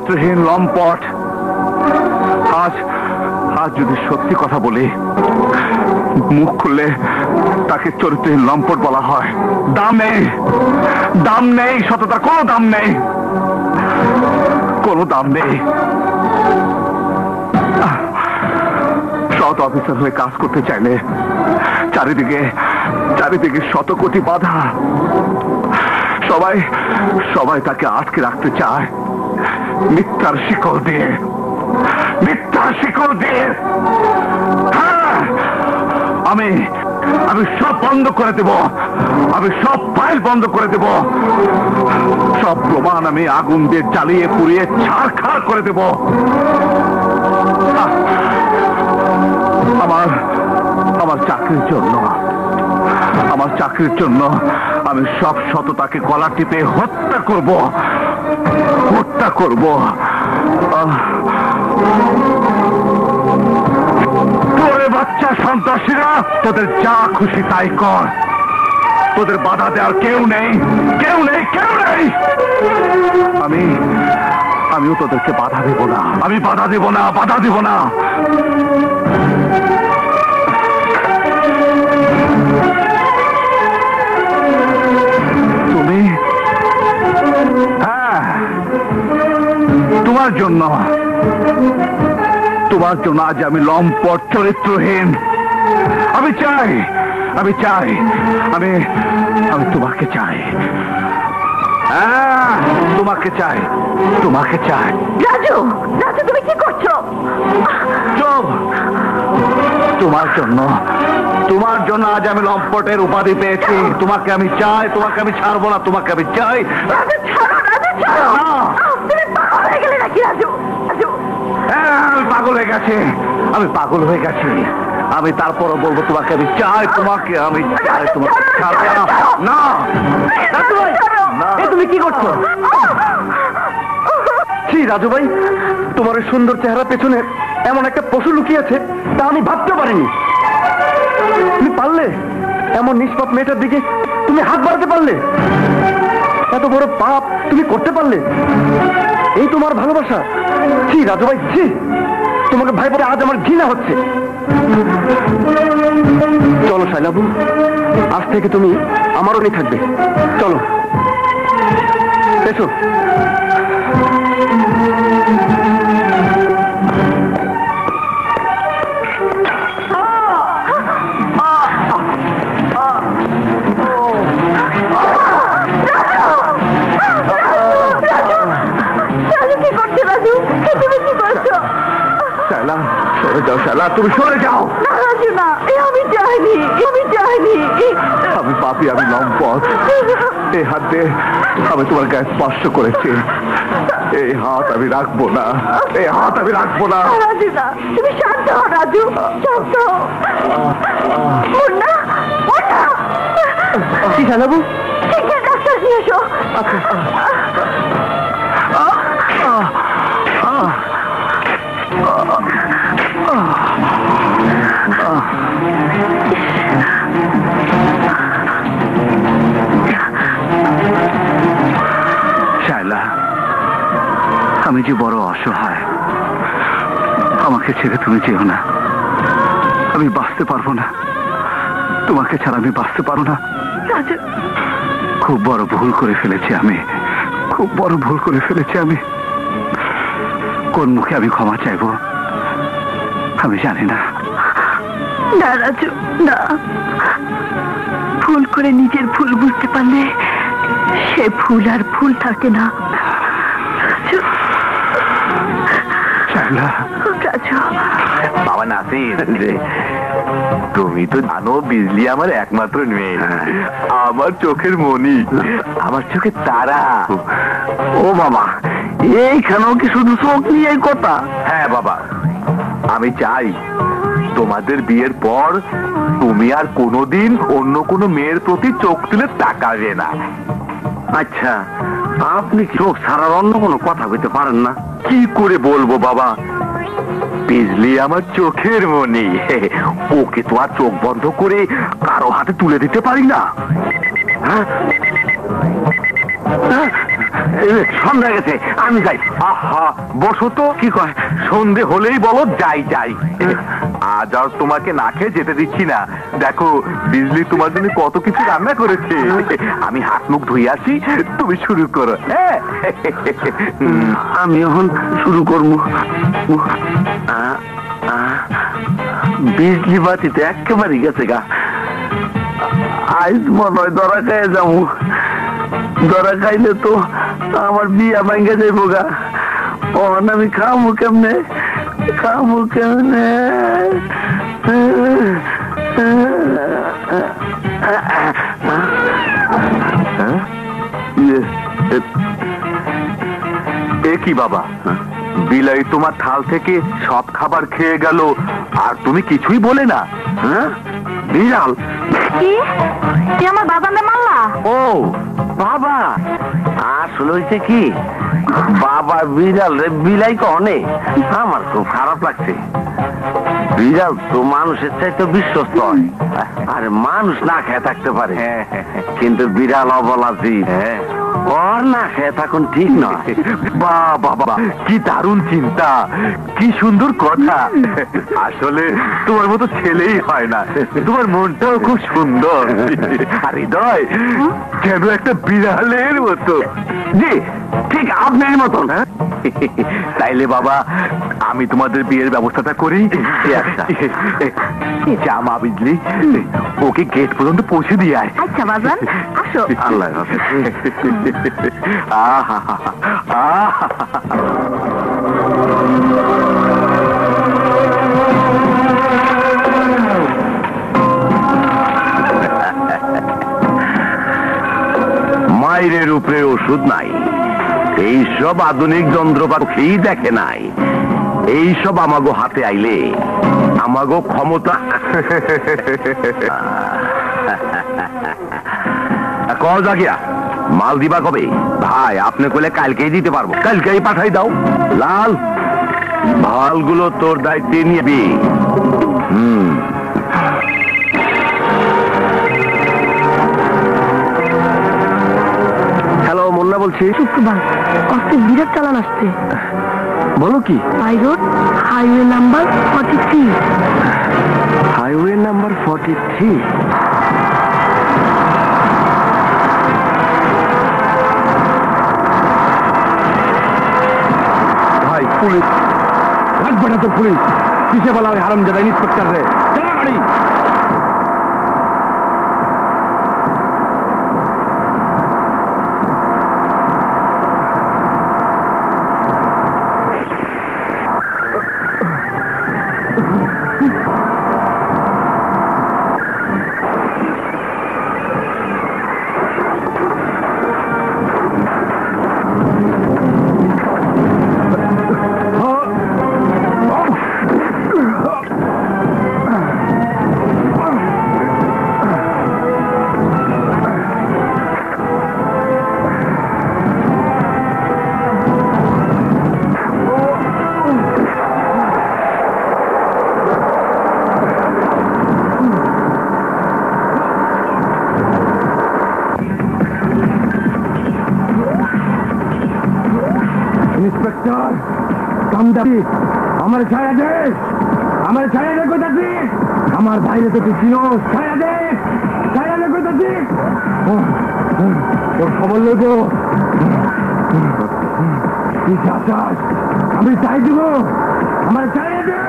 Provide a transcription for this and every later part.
চরিত্রহীন লম্পট। আজ আজ যদি সত্যি কথা বলি, মুখ খুললে তাকে চরিত্রহীন লম্পট বলা হয়। দাম নেই, দাম নেই, সততার কোনো দাম নেই, কোনো দাম নেই। সৎ অফিসার হয়ে কাজ করতে চাইলে চারিদিকে চারিদিকে শত কোটি বাধা। সবাই সবাই তাকে আটকে রাখতে চায় মিথ্যার শিকল দিয়ে, মিথ্যার শিকল দিয়ে। হ্যাঁ, আমি আমি সব বন্ধ করে দেব, আমি সব ফাইল বন্ধ করে দেব, সব প্রমাণ আমি আগুন দিয়ে জ্বালিয়ে পুড়িয়ে ছারখার করে দেব। আমার আমার চাকরির জন্য, আমার চাকরির জন্য আমি সব সততাকে গলা টিপে হত্যা করব, হত্যা করব। তোরে বাচ্চা সন্ত্রাসীরা, তোদের যা খুশি তাই কর, তোদের বাধা দেওয়ার কেউ নেই, কেউ নেই, কেউ নেই। আমিও তোদেরকে বাধা দেব না, আমি বাধা দেব না, বাধা দেব না। তুমি, হ্যাঁ, তোমার জন্য, তোমার জন্য আজ আমি লম্পট চরিত্রহীন। আমি চাই, আমি চাই, আমি আমি তোমাকে চাই। হ্যাঁ, তোমাকে চাই, তোমাকে চাই। রাজু, রাজু তুমি কি করছো? চুপ! তোমার জন্য, তোমার জন্য আজ আমি লম্পটের উপাধি পেয়েছি। তোমাকে আমি চাই, তোমাকে আমি ছাড়বো না, তোমাকে আমি চাই। রাজু ছাড়ো, রাজু ছাড়ো। তুমি পাগল হয়ে গেলে নাকি রাজু? রাজু, হ্যাঁ, আমি পাগল হয়ে গেছি, আমি পাগল হয়ে গেছি। আমি তারপরও বলবো তোমাকে আমি চাই, তোমাকে আমি চাই, তোমাকে ছাড়বো না। না, রাজু ভাই, তুমি কি করছো? ছি রাজু ভাই, তোমার ওই সুন্দর চেহারা পেছনে এমন একটা পশু লুকিয়েছে তা আমি ভাবতে পারিনি। তুমি পারলে এমন নিষ্পাপ মেয়েটার দিকে তুমি হাত বাড়াতে পারলে? এত বড় পাপ তুমি করতে পারলে? এই তোমার ভালোবাসা? ছি রাজু ভাই, ছি! তোমাকে ভাই বলে আজ আমার ঘৃণা হচ্ছে। চলো শাইলাবু, আজ থেকে তুমি আমারও নিয়ে থাকবে। চলো, এসো। সরে যাও শালা, তুমি সরে যাও। না রাজু না, আমি চাইনি, আমি চাইনি। আমি পাপী, আমি লম্পট। এই হাত দিয়ে আমি তোমার গায়ে স্পর্শ করেছি, এই হাত আমি রাখবো না, এই হাত আমি রাখবো না। রাজু না, তুমি শান্ত হও রাজু, শান্ত হও। মুন্না, মুন্না, কি শালাবু? ঠিক আছে, ডাক্তার নিয়ে এসো। শায়লা, আমি যে বড় অসহায়, আমাকে ছেড়ে তুমি যেও না। আমি বাঁচতে পারবো না, তোমাকে ছাড়া আমি বাঁচতে পারবো না। রাজু, খুব বড় ভুল করে ফেলেছি আমি, খুব বড় ভুল করে ফেলেছি আমি। কোন মুখে আমি ক্ষমা চাইবো আমি জানি না। না রাজু না, ভুল করে নিজের ভুল বুঝতে পারলে সে ভুল আর ভুল থাকে না। রাজু, শায়লা, রাজু, বাবা নাসির, তুমি তো জানো বিজলি আমার একমাত্র মেয়ে, আমার চোখের মনি, আমার চোখের তারা। ও বাবা, এইখানেও কি শুধু চোখ নিয়ে কথা? হ্যাঁ বাবা, আমি চাই তোমাদের বিয়ের পর তুমি আর কোনোদিন অন্য কোনো মেয়ের প্রতি চোখ তুলে তাকাবে না। আচ্ছা, আপনি চোখ ছাড়ার অন্য কোনো কথা বলতে পারেন না? কি করে বলবো বাবা, বিজলি আমার চোখের মনি, ওকে তো আর চোখ বন্ধ করে কারো হাতে তুলে দিতে পারি না। হ্যাঁ? সন্ধ্যা গেছে, আমি যাই। আহা, বসো তো। কি কয়? সন্ধে হলেই বলো যাই যাই। আজ আর তোমাকে না খেয়ে যেতে দিচ্ছি না। দেখো বিজলি তোমার জন্য কত কিছু রান্না করেছে। আমি হাত মুখ ধুই আসি, তুমি শুরু করো। হ্যাঁ, আমি এখন শুরু করবো। বিজলি বাতিতে একেবারে গেছে গা। আজ মনে হয় ধরা খাইয়ে যাবো। ধরা খাইলে তো আমার বিয়া ভাঙ্গে যাইব গা। অন আমি খামু কেমনে? খামু কেমনে? এ কি বাবা, বিলাই তোমার থাল থেকে সব খাবার খেয়ে গেল আর তুমি কিছুই বলে না? হ্যাঁ, বিড়াল। কি তুই আমার বাদামে মারলা? ও বাবা, আসলে হয়েছে কি, বাবা বিড়াল রে বিলাই কনে। আমার খুব খারাপ লাগছে। বিড়াল তো মানুষের চাইতে বিশ্বস্ত হয়, আর মানুষ না খেয়ে থাকতে পারে, কিন্তু বিড়াল অবলা জীব। ওর না খেয়ে থাকুন ঠিক নয়। বাবা বাবা, কি দারুণ চিন্তা, কি সুন্দর কথা। আসলে তোমার মতো ছেলেই হয় না, তোমার মনটাও খুব সুন্দর। আর হৃদয় কেন একটা বিড়ালের মতো। জি, ঠিক আপনার মতন। তাইলে বাবা, আমি তোমাদের বিয়ের ব্যবস্থাটা করি। জামা বিজলি, ওকে গেট পর্যন্ত পৌঁছে দিয়ে আয়। আচ্ছা বাজান, আসো। আল্লাহ আহা, আহা, মায়ের উপরে ওষুধ নাই, এইসব আধুনিক যন্ত্রপাতি দেখে নাই। এইসব আমাগো হাতে আইলে আমাগো ক্ষমতা। জাগিয়া মাল দিবা কবে? ভাই আপনি কইলে কালকেই দিতে পারবো। কালকেই পাঠাই দাও। লাল, মালগুলো তোর দায়িত্বে নিবি। হ্যালো, মুন্না বলছি। শুক্রবার অস্তে বিরাট চালান আসছে। বলো কি? By road, highway number 43। Highway number 43। ভাই পুলিশ লাগবে না তো। পুলিশ কিসে বলা ওই হারাম জায়গায় ইন্সপেক্টর রে গাড়ি। ইন্সপেক্টর কামদাবি, আমার ছায়া দে, আমার ছায়া দে। কোথাছি আমার বাইরে তো তুই চিনোস। ছায়া দে, ছায়া দে। কোথাছি তোর খবর লইব। তুই চাচাস, আমি চাই দিব। আমার ছায়া দে।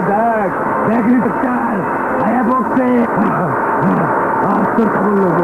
দেখ দেখ ইন্সপেক্টর আয়া বসছে। আজ তোর খবর লইব।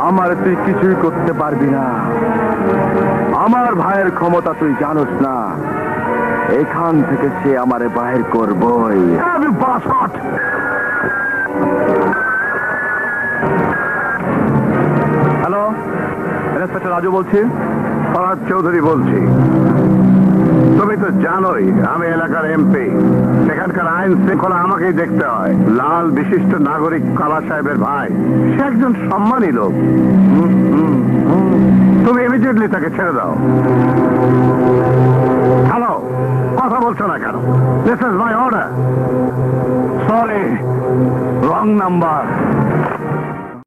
আমার তুই কিছুই করতে পারবি না। আমার ভাইয়ের ক্ষমতা তুই জানোস না। এখান থেকে সে আমারে বাহির করবই। হ্যালো, ইন্সপেক্টর রাজু বলছি। ফরাদ চৌধুরী বলছি। তুমি তো জানোই আমি এলাকার এমপি। সেখানকার আইন শৃঙ্খলা আমাকেই দেখতে হয়। লাল বিশিষ্ট নাগরিক কালা সাহেবের ভাই, সে একজন সম্মানী লোক। তুমি ইমিডিয়েটলি তাকে ছেড়ে দাও। হ্যালো, কথা বলছো না কেন? This is my order. Sorry, wrong number.